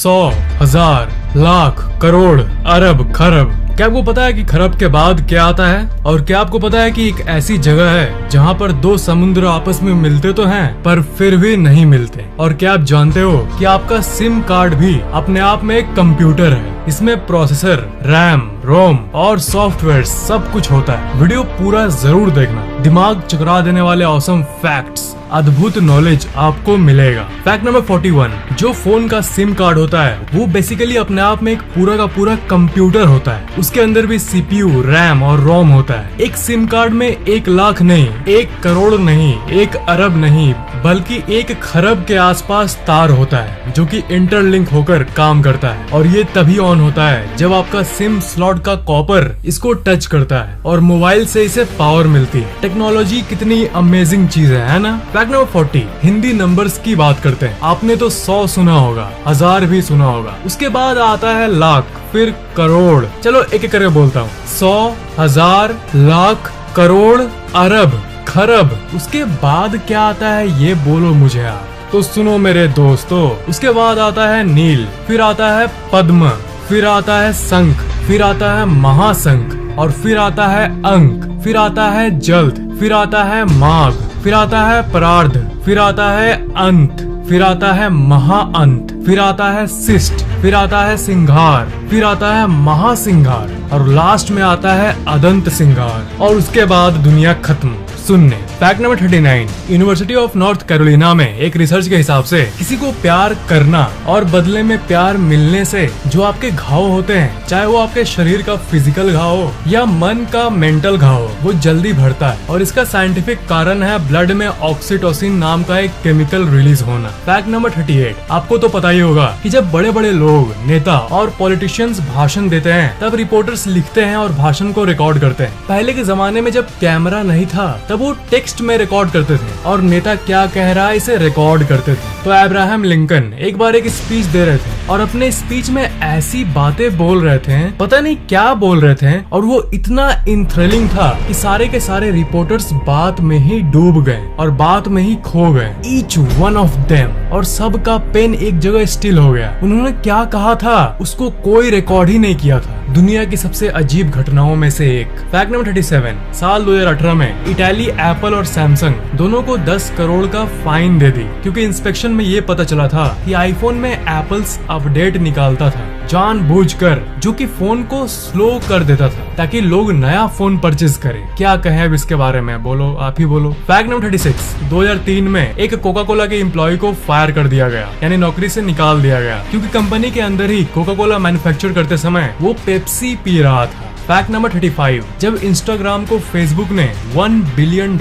100, 1000, लाख, करोड़, अरब, खरब। क्या आपको पता है कि खरब के बाद क्या आता है? और क्या आपको पता है कि एक ऐसी जगह है जहाँ पर दो समुद्र आपस में मिलते तो हैं पर फिर भी नहीं मिलते? और क्या आप जानते हो कि आपका सिम कार्ड भी अपने आप में एक कंप्यूटर है? इसमें प्रोसेसर, रैम, रोम और सॉफ्टवेयर सब कुछ होता है। वीडियो पूरा जरूर देखना, दिमाग चकरा देने वाले ऑसम फैक्ट्स, अद्भुत नॉलेज आपको मिलेगा। फैक्ट नंबर 41, जो फोन का सिम कार्ड होता है वो बेसिकली अपने आप में एक पूरा का पूरा कंप्यूटर होता है। उसके अंदर भी सीपीयू, रैम और रोम होता है। एक सिम कार्ड में 1 लाख नहीं, 1 करोड़ नहीं, 1 अरब नहीं, बल्कि 1 खरब के आसपास तार होता है जो कि इंटरलिंक होकर काम करता है। और ये तभी ऑन होता है जब आपका सिम स्लॉट का कॉपर इसको टच करता है और मोबाइल से इसे पावर मिलती है। टेक्नोलॉजी कितनी अमेजिंग चीज है ना? फैक्ट नंबर 40, हिंदी नंबर्स की बात करते हैं। आपने तो 100 सुना होगा, 1000 भी सुना होगा, उसके बाद आता है लाख, फिर करोड़। चलो एक एक करके बोलता हूँ। 100, 1000, लाख, करोड़, अरब, खरब। उसके बाद क्या आता है ये बोलो मुझे आप। तो सुनो मेरे दोस्तों, उसके बाद आता है नील, फिर आता है पद्म, फिर आता है शंख, फिर आता है महाशंख, और फिर आता है अंक, फिर आता है जल्द, फिर आता है माघ, फिर आता है परार्ध, फिर आता है अंत, फिर आता है महाअंत, फिर आता है शिष्ट, फिर आता है सिंगार, फिर आता है महासिंगार, और लास्ट में आता है अदंत सिंगार। और उसके बाद दुनिया खत्म। सुनने। Fact number 39, university of north Carolina में एक रिसर्च के हिसाब से किसी को प्यार करना और बदले में प्यार मिलने से जो आपके घाव होते हैं, चाहे वो आपके शरीर का फिजिकल घाव हो या मन का मेंटल घाव हो, वो जल्दी भरता है। और इसका साइंटिफिक कारण है ब्लड में ऑक्सीटोसिन नाम का एक केमिकल रिलीज होना। फैक्ट नंबर 38, आपको तो पता ही होगा कि जब बड़े बड़े लोग, नेता और पॉलिटिशियंस भाषण देते हैं तब रिपोर्टर्स लिखते हैं और भाषण को रिकॉर्ड करते हैं। पहले के जमाने में जब कैमरा नहीं था तब वो टेक्स्ट में रिकॉर्ड करते थे और नेता क्या कह रहा है इसे रिकॉर्ड करते थे। तो अब्राहम लिंकन एक बार एक स्पीच दे रहे थे और अपने स्पीच में ऐसी बातें बोल रहे थे, पता नहीं क्या बोल रहे थे, और वो इतना इंथ्रिलिंग था कि सारे के सारे रिपोर्टर्स बात में ही डूब गए और बात में ही खो गए, ईच वन ऑफ देम। और सबका पेन एक जगह स्टिल हो गया। उन्होंने क्या कहा था उसको कोई रिकॉर्ड ही नहीं किया था। दुनिया की सबसे अजीब घटनाओं में से एक। फैक्ट नंबर 37, साल 2018 में इटाली एप्पल और सैमसंग दोनों को 10 करोड़ का फाइन दे दी क्योंकि इंस्पेक्शन में ये पता चला था कि आईफोन में एप्पल्स अपडेट निकालता था जानबूझकर, जो कि फोन को स्लो कर देता था ताकि लोग नया फोन परचेज करें। क्या कहें अब इसके बारे में? बोलो, आप ही बोलो। फैक्ट नंबर 36, 2003 में एक कोका कोला के एम्प्लॉय को फायर कर दिया गया, यानी नौकरी से निकाल दिया गया क्योंकि कंपनी के अंदर ही कोका कोला मैन्युफैक्चर करते समय वो पेप्सी पी रहा था। फैक्ट नंबर 35, जब इंस्टाग्राम को फेसबुक ने $1 बिलियन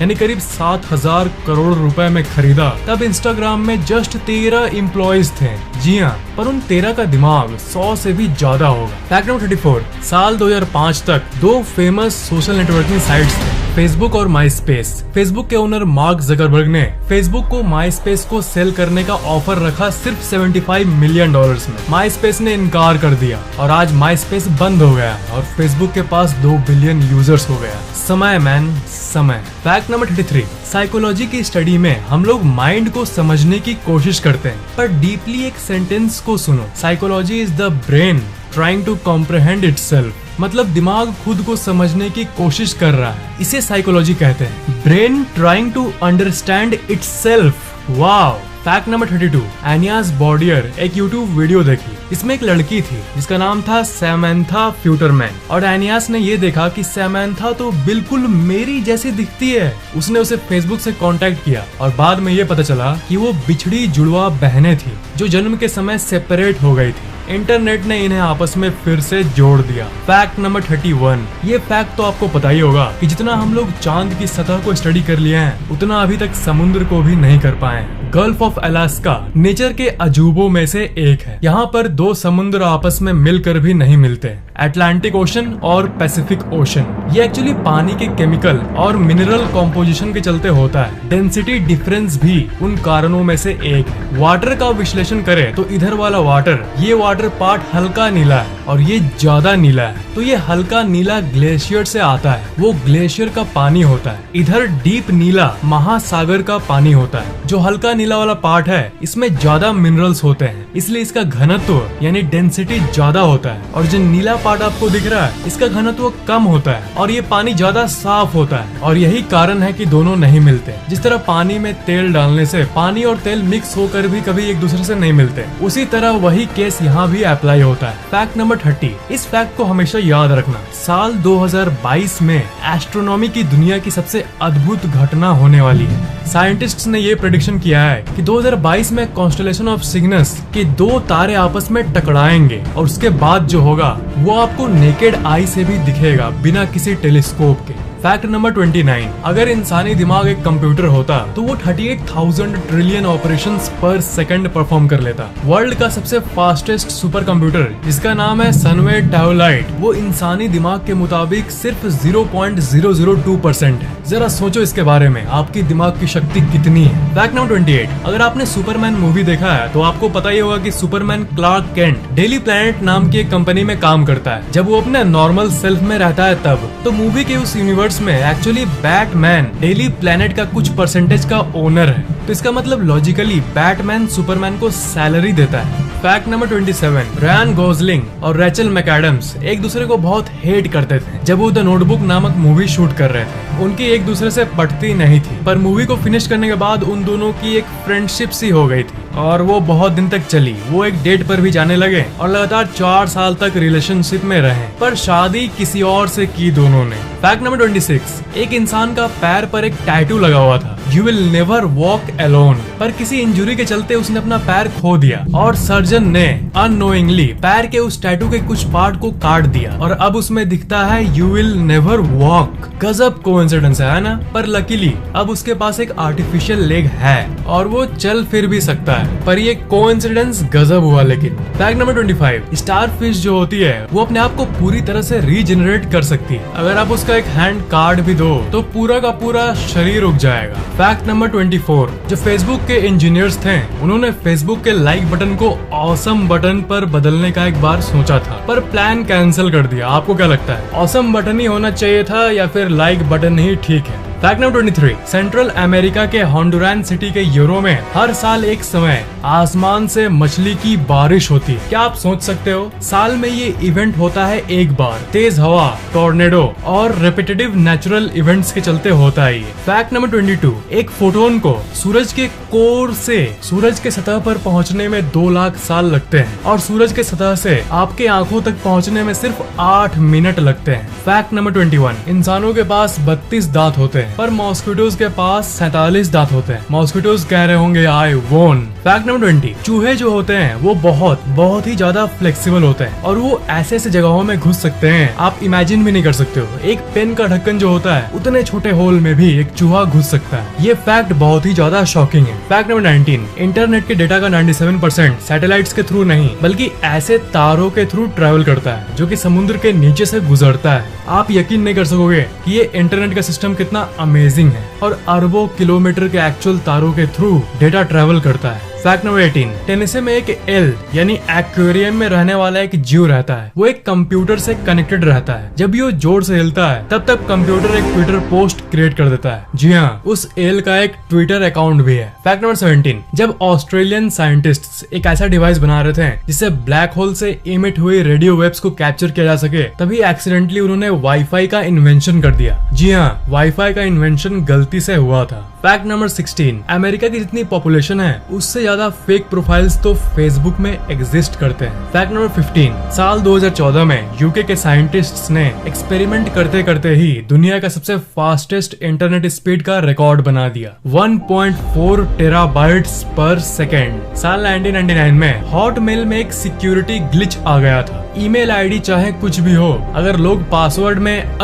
यानी करीब 7000 करोड़ रुपए में खरीदा, तब इंस्टाग्राम में जस्ट 13 एम्प्लॉइज थे। जी हाँ, पर उन 13 का दिमाग 100 से भी ज्यादा होगा। फैक्ट नंबर 34, साल 2005 तक 2 फेमस सोशल नेटवर्किंग साइट्स थे, फेसबुक और माई स्पेस। फेसबुक के ओनर मार्क जकरबर्ग ने फेसबुक को माई स्पेस को सेल करने का ऑफर रखा सिर्फ $75 मिलियन में। माई स्पेस ने इनकार कर दिया और आज माई स्पेस बंद हो गया और फेसबुक के पास 2 बिलियन यूजर्स हो गया। समय मैन, समय। फैक्ट नंबर 33, साइकोलॉजी की स्टडी में हम लोग माइंड को समझने की कोशिश करते हैं, पर डीपली एक सेंटेंस को सुनो। Psychology is the brain trying to comprehend itself. मतलब दिमाग खुद को समझने की कोशिश कर रहा है, इसे साइकोलॉजी कहते हैं। Brain trying to understand itself. Wow. Fact number 32, Aeneas Bordier एक यूट्यूब वीडियो देखी। इसमें एक लड़की थी जिसका नाम था सैमंथा फ्यूटरमैन, और एनियास ने ये देखा कि सैमंथा तो बिल्कुल मेरी जैसी दिखती है। उसने उसे फेसबुक से कांटेक्ट किया और बाद में ये पता चला कि वो बिछड़ी जुड़वा बहनें थी जो जन्म के समय सेपरेट हो गई थी। इंटरनेट ने इन्हें आपस में फिर से जोड़ दिया। फैक्ट नंबर 31, ये फैक्ट तो आपको पता ही होगा कि जितना हम लोग चांद की सतह को स्टडी कर लिए हैं उतना अभी तक समुद्र को भी नहीं कर पाए। गल्फ ऑफ अलास्का नेचर के अजूबों में से एक है। यहाँ पर 2 समुद्र आपस में मिलकर भी नहीं मिलते, अटलांटिक ओशन और पैसिफिक ओशन। ये एक्चुअली पानी के केमिकल और मिनरल कॉम्पोजिशन के चलते होता है। डेंसिटी डिफरेंस भी उन कारणों में से एक है। वाटर का विश्लेषण करें तो इधर वाला वाटर, ये वाटर पार्ट हल्का नीला है और ये ज्यादा नीला है, तो ये हल्का नीला ग्लेशियर से आता है, वो ग्लेशियर का पानी होता है। इधर डीप नीला महासागर का पानी होता है। जो हल्का नीला वाला पार्ट है इसमें ज्यादा मिनरल्स होते हैं, इसलिए इसका घनत्व यानी डेंसिटी ज्यादा होता है। और जो नीला पार्ट आपको दिख रहा है इसका घनत्व कम होता है और ये पानी ज्यादा साफ होता है। और यही कारण है कि दोनों नहीं मिलते। जिस तरह पानी में तेल डालने से पानी और तेल मिक्स होकर भी कभी एक दूसरे से नहीं मिलते, उसी तरह वही केस यहाँ भी अप्लाई होता है। फैक्ट नंबर 30, इस फैक्ट को हमेशा याद रखना। साल 2022 में एस्ट्रोनॉमी की दुनिया की सबसे अद्भुत घटना होने वाली है। साइंटिस्ट्स ने ये प्रेडिक्शन किया है कि 2022 में कॉन्स्टेलेशन ऑफ सिग्नस के 2 तारे आपस में टकराएंगे और उसके बाद जो होगा वो आपको नेकेड आई से भी दिखेगा बिना किसी टेलीस्कोप के। फैक्ट नंबर 29, अगर इंसानी दिमाग एक कंप्यूटर होता तो वो 38,000 ट्रिलियन ऑपरेशंस पर सेकंड परफॉर्म कर लेता। वर्ल्ड का सबसे फास्टेस्ट सुपर कंप्यूटर जिसका नाम है सनवे टैबलाइट, वो इंसानी दिमाग के मुताबिक सिर्फ 0.002% है। जरा सोचो इसके बारे में, आपकी दिमाग की शक्ति कितनी है। फैक्ट नंबर 28, अगर आपने सुपरमैन मूवी देखा है तो आपको पता ही होगा कि Superman Clark Kent Daily Planet नाम की एक कंपनी में काम करता है। जब वो अपने नॉर्मल सेल्फ में रहता है तब तो मूवी के उस यूनिवर्स में एक्चुअली बैटमैन डेली प्लैनेट का कुछ परसेंटेज का ओनर है, तो इसका मतलब लॉजिकली बैटमैन सुपरमैन को सैलरी देता है। फैक्ट नंबर 27, रायन गॉसलिंग और रैचल मैकएडम्स एक दूसरे को बहुत हेट करते थे जब वो द नोटबुक नामक मूवी शूट कर रहे थे। उनकी एक दूसरे से पटती नहीं थी, पर मूवी को फिनिश करने के बाद उन दोनों की एक फ्रेंडशिप सी हो गई थी और वो बहुत दिन तक चली। वो एक डेट पर भी जाने लगे और लगातार 4 साल तक रिलेशनशिप में रहे, पर शादी किसी और से की दोनों ने। फैक्ट नंबर 26, एक इंसान का पैर पर एक टैटू लगा हुआ था, you will never walk alone, पर किसी इंजुरी के चलते उसने अपना पैर खो दिया और सर्जन ने अननोइंगली पैर के उस टैटू के कुछ पार्ट को काट दिया और अब उसमें दिखता है यू विल नेवर वॉक। गजब कोइंसिडेंस है ना? पर लकीली अब उसके पास एक आर्टिफिशियल लेग है और वो चल फिर भी सकता है, पर ये कोइंसिडेंस गजब हुआ। लेकिन फैक्ट नंबर 25, स्टारफिश जो होती है वो अपने आप को पूरी तरह से रीजनरेट कर सकती है। अगर आप उसका एक हैंड काट भी दो तो पूरा का पूरा शरीर उग जाएगा। फैक्ट नंबर 24, जो फेसबुक के इंजीनियर्स थे उन्होंने फेसबुक के लाइक बटन को ऑसम बटन पर बदलने का एक बार सोचा था, पर प्लान कैंसिल कर दिया। आपको क्या लगता है, ऑसम बटन ही होना चाहिए था या फिर लाइक बटन ही ठीक है? फैक्ट नंबर 23, सेंट्रल अमेरिका के होंडुरान सिटी के यूरो में हर साल एक समय आसमान से मछली की बारिश होती है। क्या आप सोच सकते हो, साल में ये इवेंट होता है एक बार। तेज हवा, टॉर्नेडो और रेपिटेटिव नेचुरल इवेंट्स के चलते होता है ये। फैक्ट नंबर 22, एक फोटोन को सूरज के कोर से सूरज के सतह पर पहुंचने में 2 लाख साल लगते हैं और सूरज के सतह से आपके आंखों तक पहुंचने में सिर्फ 8 मिनट लगते हैं। फैक्ट नंबर 21, इंसानों के पास 32 दांत होते हैं पर मॉस्किटोज के पास 47 दांत होते हैं। मॉस्किटोज कह रहे होंगे आई वोन। फैक्ट नंबर 20, चूहे जो होते हैं वो बहुत ही ज्यादा फ्लेक्सिबल होते हैं और वो ऐसे ऐसे जगहों में घुस सकते हैं आप इमेजिन भी नहीं कर सकते हो। एक पेन का ढक्कन जो होता है उतने छोटे होल में भी एक चूहा घुस सकता है। ये फैक्ट बहुत ही ज्यादा शॉकिंग है। फैक्ट नंबर 19, इंटरनेट के डेटा का 97% सैटेलाइट्स के थ्रू नहीं बल्कि ऐसे तारों के थ्रू ट्रेवल करता है जो कि समुद्र के नीचे से गुजरता है। आप यकीन नहीं कर सकोगे कि ये इंटरनेट का सिस्टम कितना अमेजिंग है और अरबों किलोमीटर के एक्चुअल तारों के थ्रू डेटा ट्रेवल करता है। फैक्ट नंबर 18, टेनेसी में एक एल यानी एक्वेरियम में रहने वाला एक जीव रहता है। वो एक कंप्यूटर से कनेक्टेड रहता है। जब ये जोर से हिलता है तब कंप्यूटर एक ट्विटर पोस्ट क्रिएट कर देता है। जी हाँ, उस एल का एक ट्विटर अकाउंट भी है। फैक्ट नंबर 17, जब ऑस्ट्रेलियन साइंटिस्ट्स एक ऐसा डिवाइस बना रहे थे जिससे ब्लैक होल से इमिट हुई रेडियो वेव्स को कैप्चर किया जा सके, तभी एक्सीडेंटली उन्होंने वाईफाई का इन्वेंशन कर दिया। जी हाँ, वाईफाई का इन्वेंशन गलती से हुआ था। फैक्ट नंबर 16, अमेरिका की जितनी पॉपुलेशन है उससे ज्यादा फेक प्रोफाइल्स तो फेसबुक में एग्जिस्ट करते हैं। फैक्ट नंबर 15, साल 2014 में यूके के साइंटिस्ट्स ने एक्सपेरिमेंट करते करते ही दुनिया का सबसे फास्टेस्ट इंटरनेट स्पीड का रिकॉर्ड बना दिया, 1.4 टेराबाइट्स पर सेकेंड। साल 1999 में हॉटमेल में एक सिक्योरिटी ग्लिच आ गया था। ईमेल आईडी चाहे कुछ भी हो, अगर लोग पासवर्ड में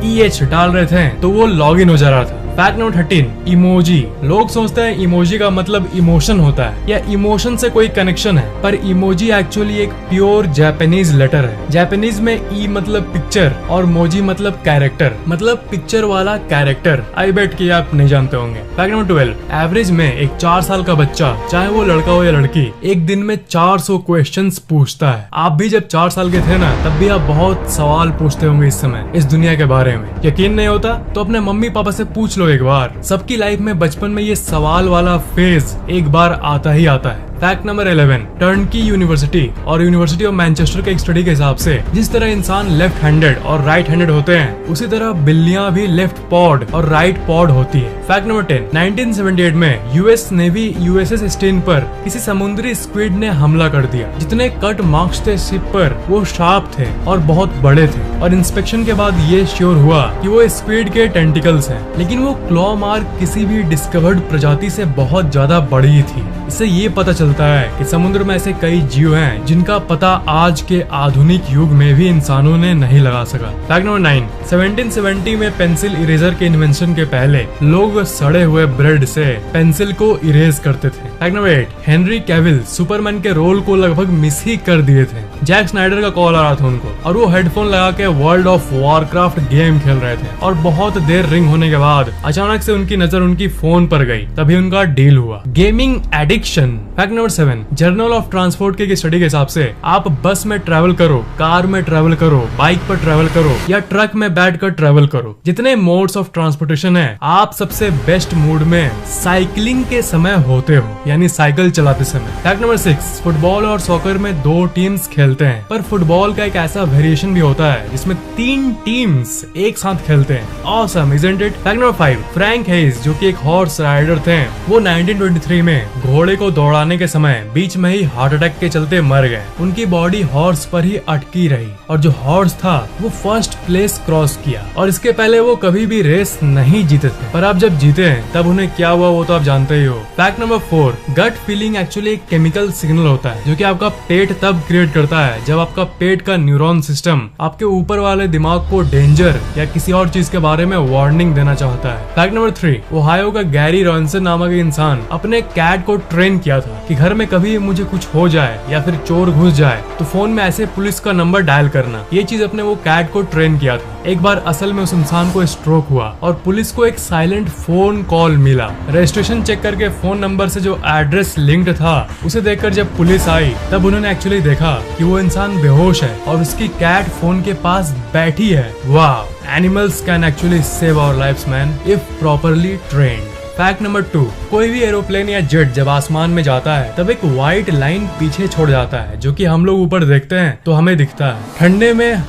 EH डाल रहे थे तो वो लॉग इन हो जा रहा था। Fact number 13, emoji. लोग सोचते हैं इमोजी का मतलब इमोशन होता है या इमोशन से कोई कनेक्शन है, पर इमोजी एक्चुअली एक प्योर जापानीज लेटर है। जापानीज में ई मतलब पिक्चर और मोजी मतलब कैरेक्टर, मतलब पिक्चर वाला कैरेक्टर। आई बेट कि आप नहीं जानते होंगे। फैक्ट नंबर 12, एवरेज में एक 4 साल का बच्चा, चाहे वो लड़का हो या लड़की, एक दिन में 400 क्वेश्चंस पूछता है। आप भी जब 4 साल के थे ना, तब भी आप बहुत सवाल पूछते होंगे इस समय इस दुनिया के बारे में। यकीन नहीं होता तो अपने मम्मी पापा से पूछ लो सोचो एक बार, सबकी लाइफ में बचपन में ये सवाल वाला फेज एक बार आता ही आता है। फैक्ट नंबर 11, टर्नकी यूनिवर्सिटी और यूनिवर्सिटी ऑफ मैनचेस्टर के एक स्टडी के हिसाब से जिस तरह इंसान लेफ्ट हैंडेड और राइट हैंडेड होते हैं, उसी तरह बिल्लियां भी लेफ्ट पॉड और राइट पॉड होती है। फैक्ट नंबर 10, 1978 में यूएस नेवी यूएसएस स्टीन पर किसी समुद्री स्क्विड ने हमला कर दिया। जितने कट मार्क्स थे शिप पर वो शार्प थे और बहुत बड़े थे, और इंस्पेक्शन के बाद ये श्योर हुआ कि वो स्क्विड के टेंटिकल्स हैं, लेकिन वो क्लॉ मार्क किसी भी डिस्कवर्ड प्रजाति से बहुत ज्यादा बड़ी थी। इससे ये पता चलता है कि समुद्र में ऐसे कई जीव हैं जिनका पता आज के आधुनिक युग में भी इंसानों ने नहीं लगा सका। फैक्ट नंबर 9, 1770 में पेंसिल इरेजर के इन्वेंशन के पहले लोग सड़े हुए ब्रेड से पेंसिल को इरेज करते थे। Fact number 8, Henry Cavill Superman के रोल को लगभग मिस ही कर दिए थे। जैक स्नाइडर का कॉल आ रहा था उनको, और वो हेडफोन लगा के वर्ल्ड ऑफ वॉरक्राफ्ट गेम खेल रहे थे, और बहुत देर रिंग होने के बाद अचानक से उनकी नजर उनकी फोन पर गई, तभी उनका डील हुआ। Gaming addiction. Fact number 7, journal of transport के स्टडी के हिसाब से आप बस में ट्रेवल करो, कार में ट्रेवल करो, बाइक पर ट्रेवल करो या ट्रक में बैठकर ट्रेवल करो, जितने मोड्स ऑफ ट्रांसपोर्टेशन है, आप सबसे बेस्ट मूड में साइकिलिंग के समय होते हो, यानी साइकिल चलाते समय। फैक्ट नंबर 6, फुटबॉल और सॉकर में 2 टीम्स खेलते हैं, पर फुटबॉल का एक ऐसा वेरिएशन भी होता है जिसमें 3 टीम्स एक साथ खेलते हैं। Awesome, isn't it? Fact number 5, Frank hedge जो कि एक हॉर्स राइडर थे, वो 1923 में घोड़े को दौड़ाने के समय बीच में ही हार्ट अटैक के चलते मर गए। उनकी बॉडी हॉर्स पर ही अटकी रही, और जो हॉर्स था वो फर्स्ट प्लेस क्रॉस किया, और इसके पहले वो कभी भी रेस नहीं जीते थे, पर अब जब जीते हैं तब उन्हें क्या हुआ वो तो आप जानते ही हो। Fact number 4, gut feeling actually एक केमिकल सिग्नल होता है जो कि आपका पेट तब क्रिएट करता है जब आपका पेट का न्यूरॉन सिस्टम आपके ऊपर वाले दिमाग को डेंजर या किसी और चीज के बारे में वार्निंग देना चाहता है। फैक्ट नंबर 3, ओहायो का गैरी रॉनसन नामक इंसान अपने कैट को ट्रेन किया था कि घर में कभी मुझे कुछ हो जाए या फिर चोर घुस जाए तो फोन में ऐसे पुलिस का नंबर डायल करना। ये चीज अपने वो कैट को ट्रेन किया था। एक बार असल में उस इंसान को स्ट्रोक हुआ और पुलिस को एक साइलेंट फोन कॉल मिला। रजिस्ट्रेशन चेक करके फोन नंबर से जो एड्रेस लिंक्ड था उसे देखकर जब पुलिस आई तब उन्होंने एक्चुअली देखा कि वो इंसान बेहोश है और उसकी कैट फोन के पास बैठी है। वाह, animals can actually save our lives man if properly trained. Fact number 2, कोई भी एरोप्लेन या जेट जब आसमान में जाता है तब एक व्हाइट लाइन पीछे छोड़ जाता है, जो कि हम लोग ऊपर देखते हैं तो हमें दिखता है। ठंडे में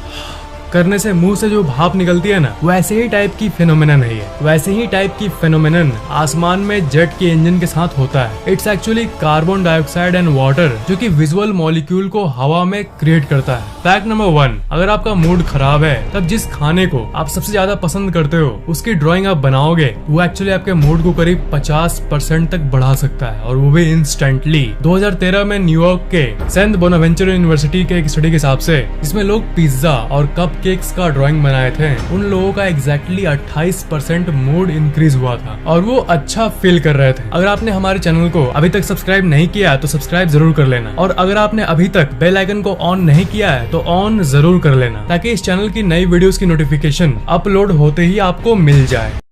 करने से मुंह से जो भाप निकलती है ना, वैसे ही टाइप की फेनोमेनन है ये। वैसे ही टाइप की फेनोमेनन आसमान में जेट के इंजन के साथ होता है। It's actually carbon dioxide and water जो कि विजुअल मॉलिक्यूल को हवा में क्रिएट करता है। फैक्ट नंबर 1, अगर आपका मूड खराब है तब जिस खाने को आप सबसे ज्यादा पसंद करते हो उसकी ड्राइंग आप बनाओगे, वो एक्चुअली आपके मूड को करीब 50% तक बढ़ा सकता है, और वो भी इंस्टेंटली। 2013 में न्यूयॉर्क के सेंट बोनावेंचर यूनिवर्सिटी के एक स्टडी के हिसाब से जिसमें लोग पिज्जा और कप केक्स का ड्राइंग बनाए थे, उन लोगों का एग्जैक्टली 28% मूड इंक्रीज हुआ था और वो अच्छा फील कर रहे थे। अगर आपने हमारे चैनल को अभी तक सब्सक्राइब नहीं किया तो सब्सक्राइब जरूर कर लेना, और अगर आपने अभी तक बेल आइकन को ऑन नहीं किया है तो ऑन जरूर कर लेना, ताकि इस चैनल की नई वीडियोस की नोटिफिकेशन अपलोड होते ही आपको मिल जाए।